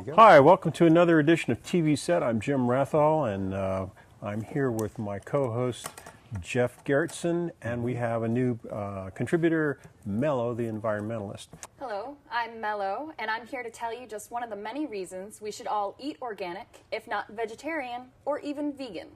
go. Hi, welcome to another edition of TVset. I'm Jim Rathall, and I'm here with my co-host Jeff Gerritsen, and we have a new contributor, Mel Ohhh, the environmentalist. Hello, I'm Mel Ohhh, and I'm here to tell you just one of the many reasons we should all eat organic, if not vegetarian, or even vegan.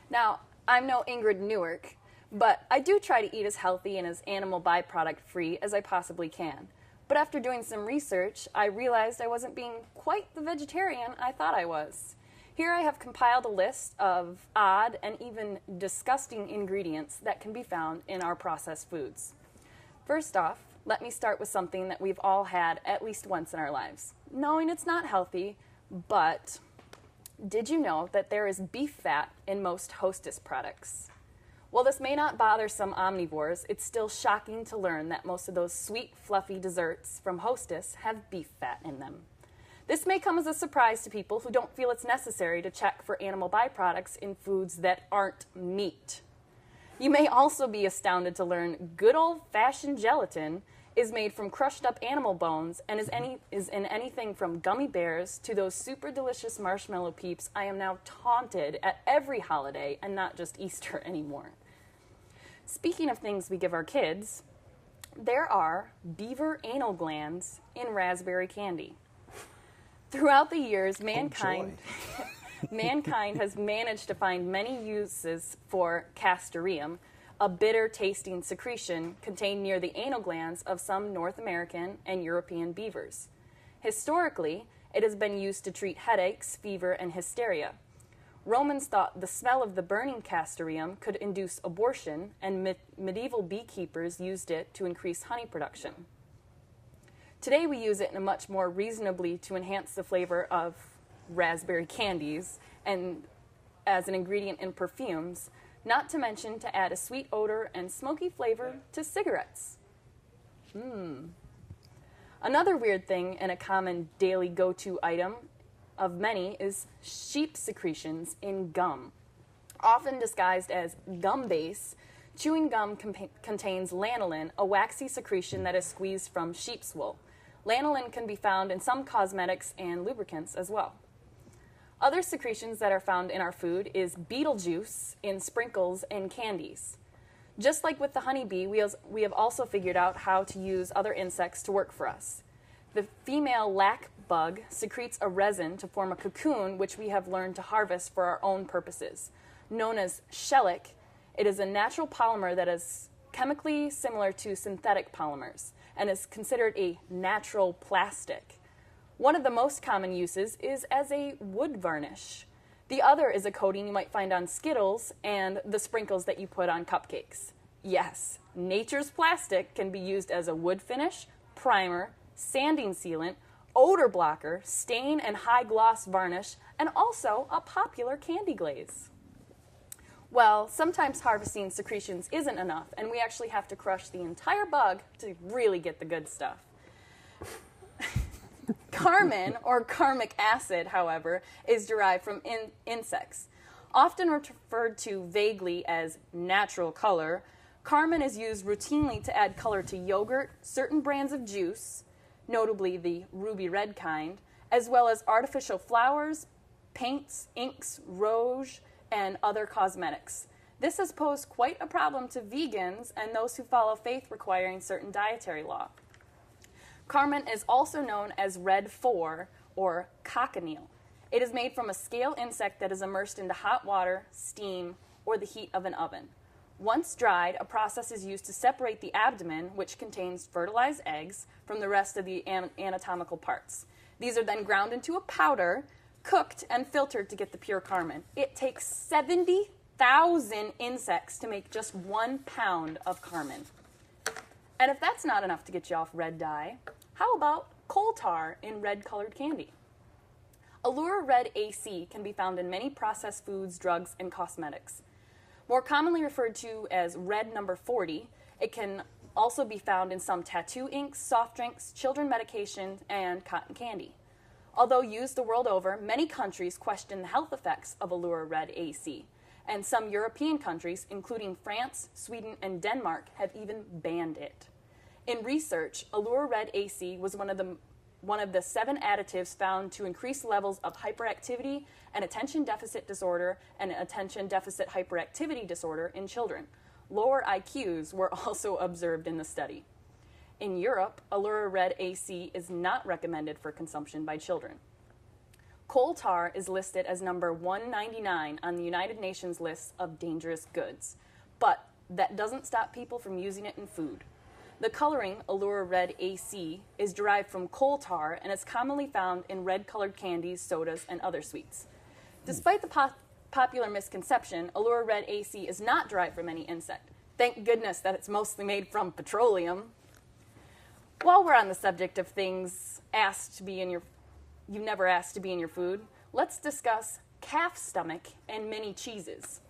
Now, I'm no Ingrid Newark, but I do try to eat as healthy and as animal byproduct free as I possibly can. But after doing some research, I realized I wasn't being quite the vegetarian I thought I was. Here I have compiled a list of odd and even disgusting ingredients that can be found in our processed foods. First off, let me start with something that we've all had at least once in our lives, knowing it's not healthy, but did you know that there is beef fat in most Hostess products? While this may not bother some omnivores, it's still shocking to learn that most of those sweet, fluffy desserts from Hostess have beef fat in them. This may come as a surprise to people who don't feel it's necessary to check for animal byproducts in foods that aren't meat. You may also be astounded to learn good old-fashioned gelatin is made from crushed up animal bones and is in anything from gummy bears to those super delicious marshmallow peeps I am now taunted at every holiday and not just Easter anymore. Speaking of things we give our kids, there are beaver anal glands in raspberry candy. Throughout the years, mankind has managed to find many uses for castoreum, a bitter-tasting secretion contained near the anal glands of some North American and European beavers. Historically, it has been used to treat headaches, fever, and hysteria. Romans thought the smell of the burning castoreum could induce abortion, and medieval beekeepers used it to increase honey production. Today we use it in a much more reasonably to enhance the flavor of raspberry candies and as an ingredient in perfumes, not to mention to add a sweet odor and smoky flavor to cigarettes. Another weird thing and a common daily go-to item of many is sheep secretions in gum. Often disguised as gum base, chewing gum contains lanolin, a waxy secretion that is squeezed from sheep's wool. Lanolin can be found in some cosmetics and lubricants as well. Other secretions that are found in our food is Beatle Juice in sprinkles and candies. Just like with the honeybee, we have also figured out how to use other insects to work for us. The female lac bug secretes a resin to form a cocoon, which we have learned to harvest for our own purposes. Known as shellac, it is a natural polymer that is chemically similar to synthetic polymers and is considered a natural plastic. One of the most common uses is as a wood varnish. The other is a coating you might find on Skittles and the sprinkles that you put on cupcakes. Yes, nature's plastic can be used as a wood finish, primer, sanding sealant, odor blocker, stain and high gloss varnish, and also a popular candy glaze. Well, sometimes harvesting secretions isn't enough, and we actually have to crush the entire bug to really get the good stuff. Carmine, or carmic acid, however, is derived from insects. Often referred to vaguely as natural color, carmine is used routinely to add color to yogurt, certain brands of juice, notably the ruby red kind, as well as artificial flowers, paints, inks, rouge, and other cosmetics. This has posed quite a problem to vegans and those who follow faith requiring certain dietary law. Carmine is also known as red 4 or cochineal. It is made from a scale insect that is immersed into hot water, steam, or the heat of an oven. Once dried, a process is used to separate the abdomen, which contains fertilized eggs, from the rest of the anatomical parts. These are then ground into a powder, cooked, and filtered to get the pure carmine. It takes 70,000 insects to make just 1 pound of carmine. And if that's not enough to get you off red dye, how about coal tar in red-colored candy? Allure Red AC can be found in many processed foods, drugs, and cosmetics. More commonly referred to as red number 40, it can also be found in some tattoo inks, soft drinks, children medication, and cotton candy. Although used the world over, many countries question the health effects of Allure Red AC, and some European countries, including France, Sweden, and Denmark, have even banned it. In research, Allure Red AC was one of the one of the 7 additives found to increase levels of hyperactivity and attention deficit disorder and attention deficit hyperactivity disorder in children. Lower IQs were also observed in the study. In Europe, Allura Red AC is not recommended for consumption by children. Coal tar is listed as number 199 on the United Nations list of dangerous goods, but that doesn't stop people from using it in food. The coloring Allura Red AC is derived from coal tar and is commonly found in red-colored candies, sodas, and other sweets. Despite the popular misconception, Allura Red AC is not derived from any insect. Thank goodness that it's mostly made from petroleum. While we're on the subject of things you've never asked to be in your food, let's discuss calf stomach and mini cheeses.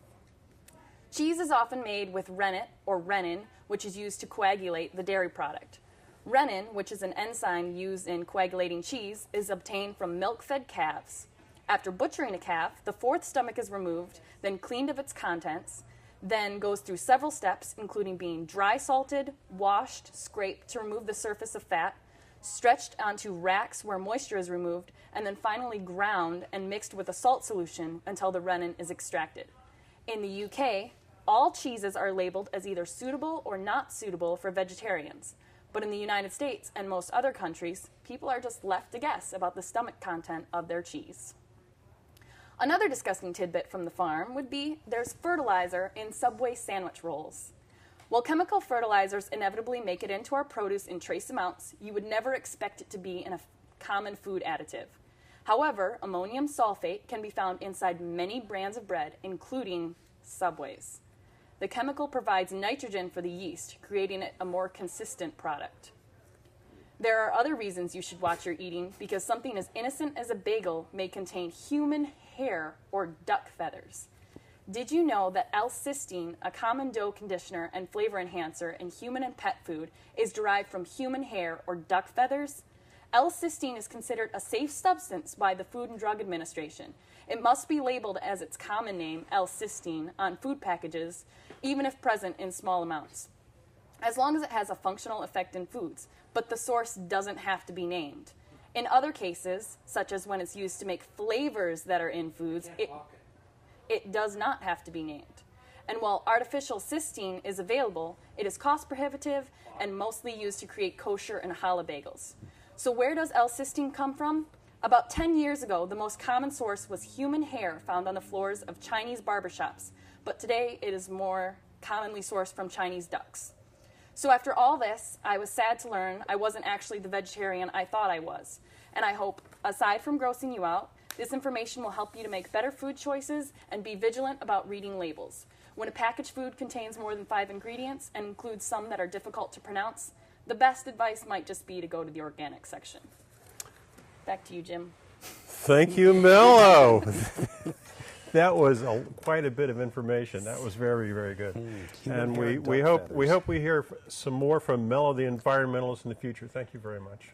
Cheese is often made with rennet or rennin, which is used to coagulate the dairy product. Rennin, which is an enzyme used in coagulating cheese, is obtained from milk-fed calves. After butchering a calf, the fourth stomach is removed, then cleaned of its contents, then goes through several steps, including being dry salted, washed, scraped to remove the surface of fat, stretched onto racks where moisture is removed, and then finally ground and mixed with a salt solution until the rennin is extracted. In the UK, all cheeses are labeled as either suitable or not suitable for vegetarians. But in the United States and most other countries, people are just left to guess about the stomach content of their cheese. Another disgusting tidbit from the farm would be there's fertilizer in Subway sandwich rolls. While chemical fertilizers inevitably make it into our produce in trace amounts, you would never expect it to be in a common food additive. However, ammonium sulfate can be found inside many brands of bread, including Subway's. The chemical provides nitrogen for the yeast, creating it a more consistent product. There are other reasons you should watch your eating, because something as innocent as a bagel may contain human hair or duck feathers. Did you know that L-cysteine, a common dough conditioner and flavor enhancer in human and pet food, is derived from human hair or duck feathers? L-cysteine is considered a safe substance by the Food and Drug Administration. It must be labeled as its common name, L-cysteine, on food packages, even if present in small amounts, as long as it has a functional effect in foods, but the source doesn't have to be named. In other cases, such as when it's used to make flavors that are in foods, it does not have to be named. And while artificial cysteine is available, it is cost prohibitive and mostly used to create kosher and challah bagels. So where does L-cysteine come from? About 10 years ago, the most common source was human hair found on the floors of Chinese barbershops, but today it is more commonly sourced from Chinese ducks. So after all this, I was sad to learn I wasn't actually the vegetarian I thought I was. And I hope, aside from grossing you out, this information will help you to make better food choices and be vigilant about reading labels. When a packaged food contains more than 5 ingredients and includes some that are difficult to pronounce, the best advice might just be to go to the organic section. Back to you, Jim. Thank you, Mel Ohhh. That was quite a bit of information. That was very, very good. And we hope we hear some more from Mel Ohhh, the environmentalist, in the future. Thank you very much.